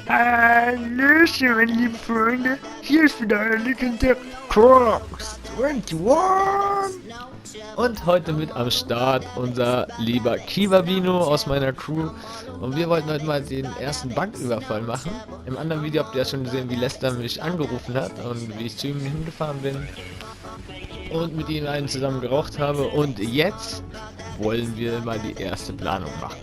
Hallöchen, meine lieben Freunde. Hier ist wieder euer legendär cronx21. Und heute mit am Start unser lieber Kibabino aus meiner Crew. Und wir wollten heute mal den ersten Banküberfall machen. Im anderen Video habt ihr ja schon gesehen, wie Lester mich angerufen hat und wie ich zu ihm hingefahren bin. Und mit ihm einen zusammen geraucht habe. Und jetzt wollen wir mal die erste Planung machen.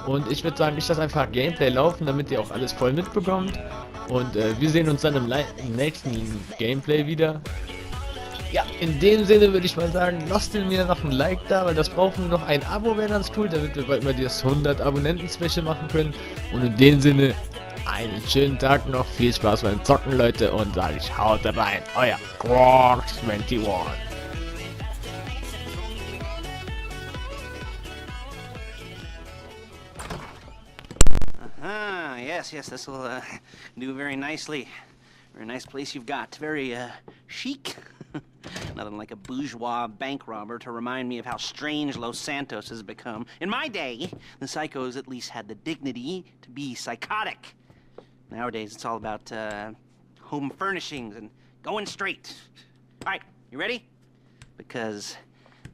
Und ich würde sagen, ich lasse einfach Gameplay laufen, damit ihr auch alles voll mitbekommt. Und wir sehen uns dann im nächsten Gameplay wieder. Ja, in dem Sinne würde ich mal sagen, lasst mir noch ein Like da, weil das brauchen wir noch. Ein Abo wäre ganz cool, damit wir bald mal das 100 Abonnenten-Special machen können. Und in dem Sinne, einen schönen Tag noch, viel Spaß beim Zocken, Leute, und sage ich, haut rein, euer cronx21. Yes, this will do very nicely. Very nice place you've got. Very chic. Nothing like a bourgeois bank robber to remind me of how strange Los Santos has become. In my day, the psychos at least had the dignity to be psychotic. Nowadays, it's all about home furnishings and going straight. All right, you ready? Because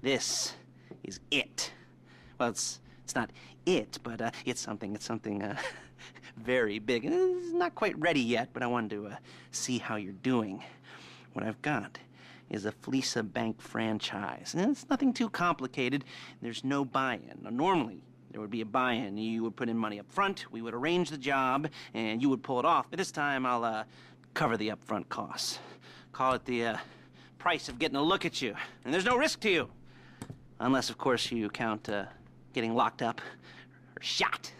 this is it. Well, it's not it, but it's something very big. It's not quite ready yet, but I wanted to see how you're doing. What I've got is a fleeca bank franchise. And it's nothing too complicated. There's no buy-in. Now, normally, there would be a buy-in. You would put in money up front, we would arrange the job, and you would pull it off. But this time, I'll cover the upfront costs. Call it the price of getting a look at you. And there's no risk to you. Unless, of course, you count getting locked up or shot.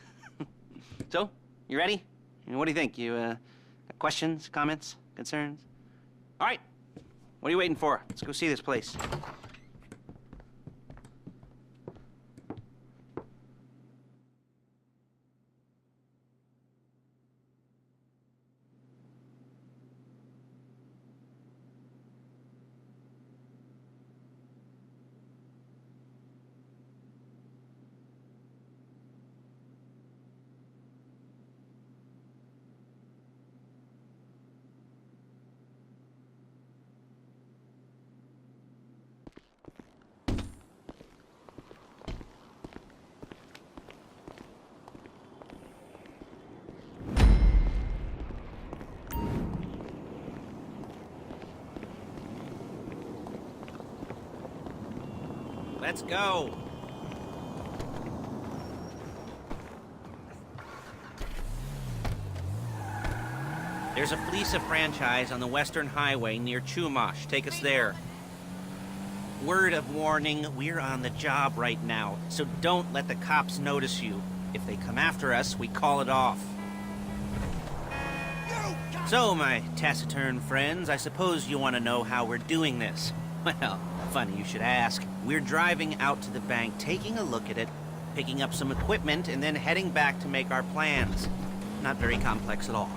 So, you ready? What do you think? You got questions, comments, concerns? All right. What are you waiting for? Let's go see this place. Let's go. There's a fleeca franchise on the Western Highway near Chumash. Take us there. Word of warning, we're on the job right now, so don't let the cops notice you. If they come after us, we call it off. So, my taciturn friends, I suppose you want to know how we're doing this. Well, funny you should ask. We're driving out to the bank, taking a look at it, picking up some equipment, and then heading back to make our plans. Not very complex at all.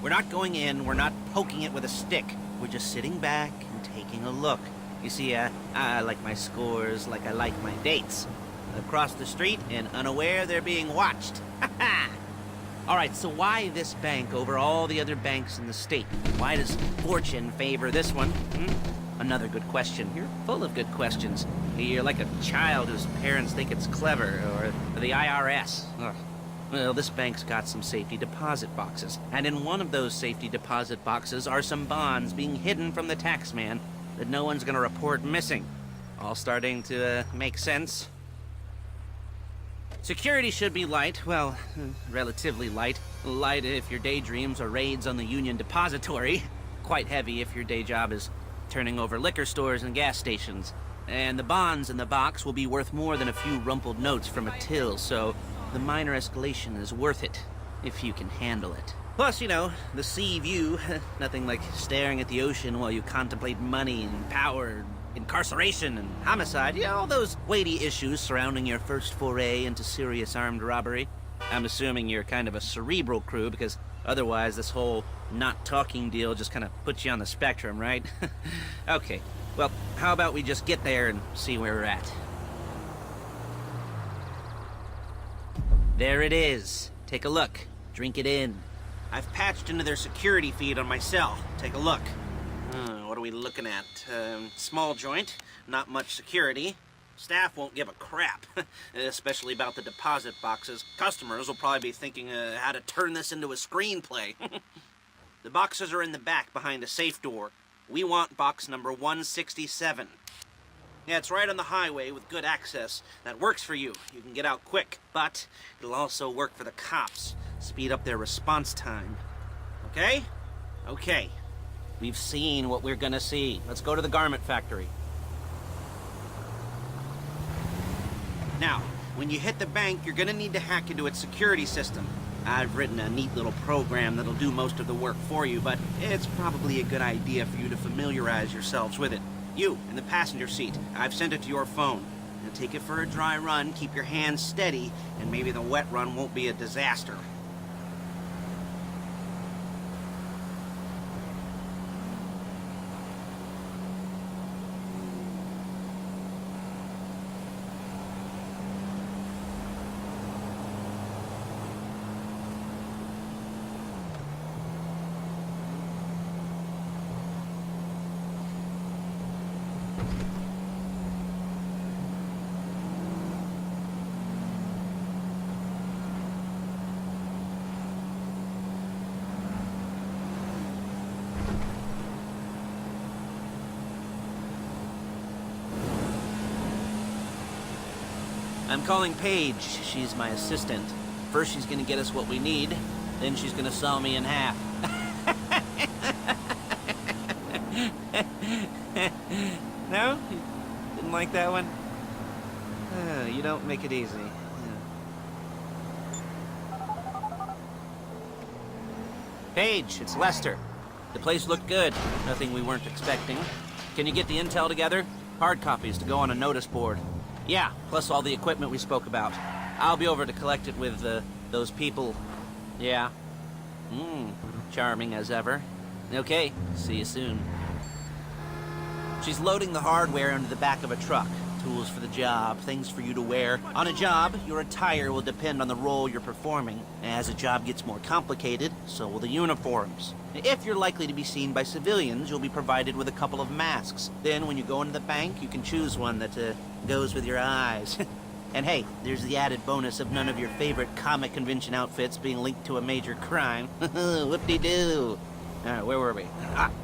We're not going in, we're not poking it with a stick. We're just sitting back and taking a look. You see, I like my scores like I like my dates. Across the street and unaware they're being watched. Alright, so why this bank over all the other banks in the state? Why does fortune favor this one? Another good question. You're full of good questions. You're like a child whose parents think it's clever, or the IRS. Ugh. Well, this bank's got some safety deposit boxes, and in one of those safety deposit boxes are some bonds being hidden from the tax man that no one's gonna report missing. All starting to make sense? Security should be light, well, relatively light. Light if your daydreams are raids on the Union Depository. Quite heavy if your day job is turning over liquor stores and gas stations. And the bonds in the box will be worth more than a few rumpled notes from a till, so the minor escalation is worth it, if you can handle it. Plus, you know, the sea view, nothing like staring at the ocean while you contemplate money and power, incarceration and homicide, you know, all those weighty issues surrounding your first foray into serious armed robbery. I'm assuming you're kind of a cerebral crew, because otherwise this whole not talking deal just kind of puts you on the spectrum, right? Okay, well, how about we just get there and see where we're at? There it is. Take a look. Drink it in. I've patched into their security feed on my cell. Take a look. What are we looking at? Small joint, not much security. Staff won't give a crap, especially about the deposit boxes. Customers will probably be thinking how to turn this into a screenplay. The boxes are in the back behind a safe door. We want box number 167. Yeah, it's right on the highway with good access. That works for you. You can get out quick, but it'll also work for the cops. Speed up their response time. Okay? Okay. We've seen what we're gonna see. Let's go to the garment factory. Now, when you hit the bank, you're gonna need to hack into its security system. I've written a neat little program that'll do most of the work for you, but it's probably a good idea for you to familiarize yourselves with it. You, in the passenger seat, I've sent it to your phone. Now take it for a dry run, keep your hands steady, and maybe the wet run won't be a disaster. I'm calling Paige. She's my assistant. First she's gonna get us what we need, then she's gonna saw me in half. No? You didn't like that one? You don't make it easy. Paige, it's Lester. The place looked good. Nothing we weren't expecting. Can you get the intel together? Hard copies to go on a notice board. Yeah, plus all the equipment we spoke about. I'll be over to collect it with, those people. Yeah. Charming as ever. Okay, see you soon. She's loading the hardware into the back of a truck. Tools for the job, things for you to wear. On a job, your attire will depend on the role you're performing. As the job gets more complicated, so will the uniforms. If you're likely to be seen by civilians, you'll be provided with a couple of masks. Then when you go into the bank, you can choose one that goes with your eyes. And hey, there's the added bonus of none of your favorite comic convention outfits being linked to a major crime. Whoop-de-doo. Alright, where were we?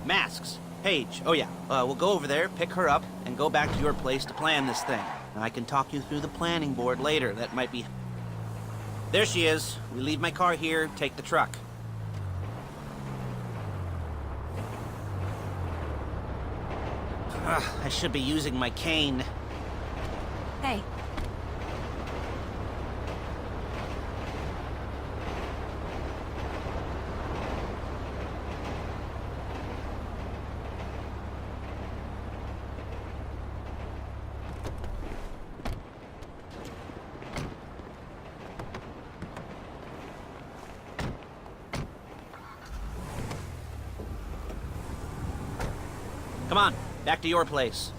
Masks. Paige. Oh yeah, we'll go over there, pick her up, and go back to your place to plan this thing. I can talk you through the planning board later. That might be... There she is. We leave my car here, take the truck. I should be using my cane. Hey. Come on, back to your place.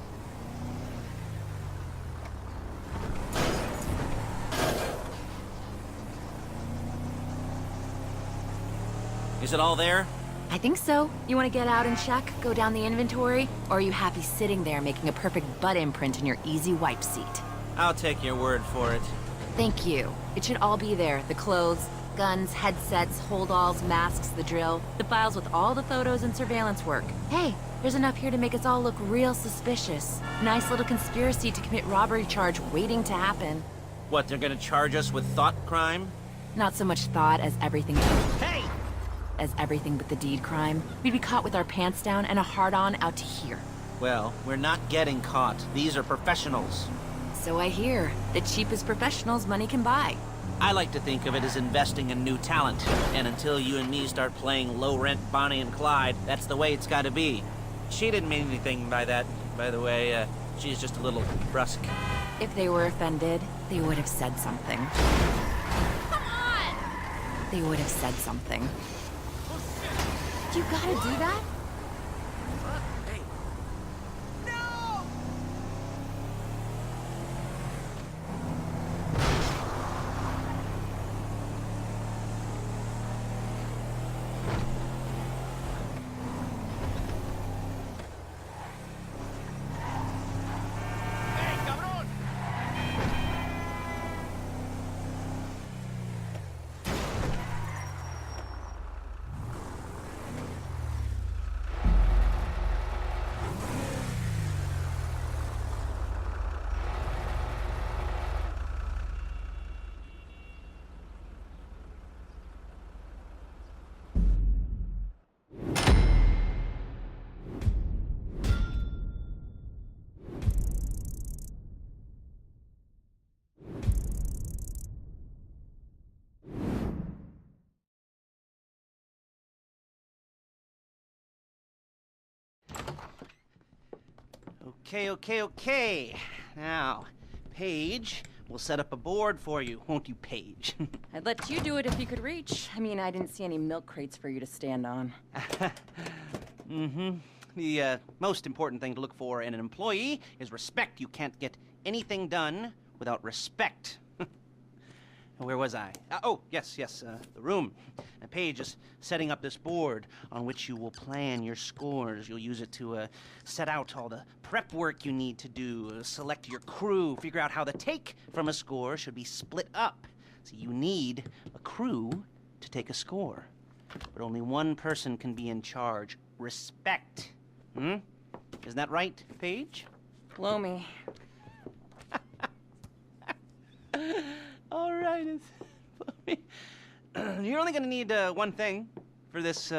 Is it all there? I think so. You want to get out and check, go down the inventory? Or are you happy sitting there making a perfect butt imprint in your easy wipe seat? I'll take your word for it. Thank you. It should all be there. The clothes, guns, headsets, hold-alls, masks, the drill. The files with all the photos and surveillance work. Hey, there's enough here to make us all look real suspicious. Nice little conspiracy to commit robbery charge waiting to happen. What, they're gonna charge us with thought crime? Not so much thought as everything... Hey! As everything but the deed crime. We'd be caught with our pants down and a hard-on out to here. Well, we're not getting caught. These are professionals. So I hear. The cheapest professionals money can buy. I like to think of it as investing in new talent. And until you and me start playing low-rent Bonnie and Clyde, that's the way it's gotta be. She didn't mean anything by that, by the way. She's just a little brusque. If they were offended, they would have said something. Come on! They would have said something. You gotta do that? Hey. No! Okay. Now, Paige will set up a board for you, won't you, Paige? I'd let you do it if you could reach. I mean, I didn't see any milk crates for you to stand on. The most important thing to look for in an employee is respect. You can't get anything done without respect. Where was I? Yes, the room. And Paige is setting up this board on which you will plan your scores. You'll use it to set out all the prep work you need to do, select your crew, figure out how the take from a score should be split up. So you need a crew to take a score. But only one person can be in charge. Respect. Isn't that right, Paige? Blow me. All right. You're only going to need one thing for this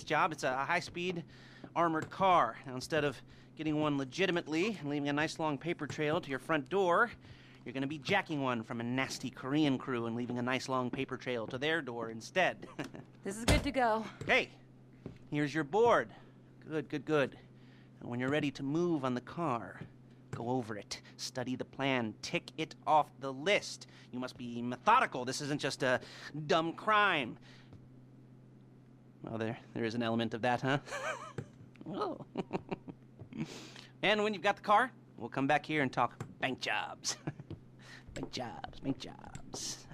job. It's a high-speed armored car. Now, instead of getting one legitimately and leaving a nice long paper trail to your front door, you're going to be jacking one from a nasty Korean crew and leaving a nice long paper trail to their door instead. This is good to go. Okay, here's your board. Good. And when you're ready to move on the car, go over it, study the plan, tick it off the list. You must be methodical. This isn't just a dumb crime. Well, there is an element of that, huh? Oh. And when you've got the car, we'll come back here and talk bank jobs. Bank jobs.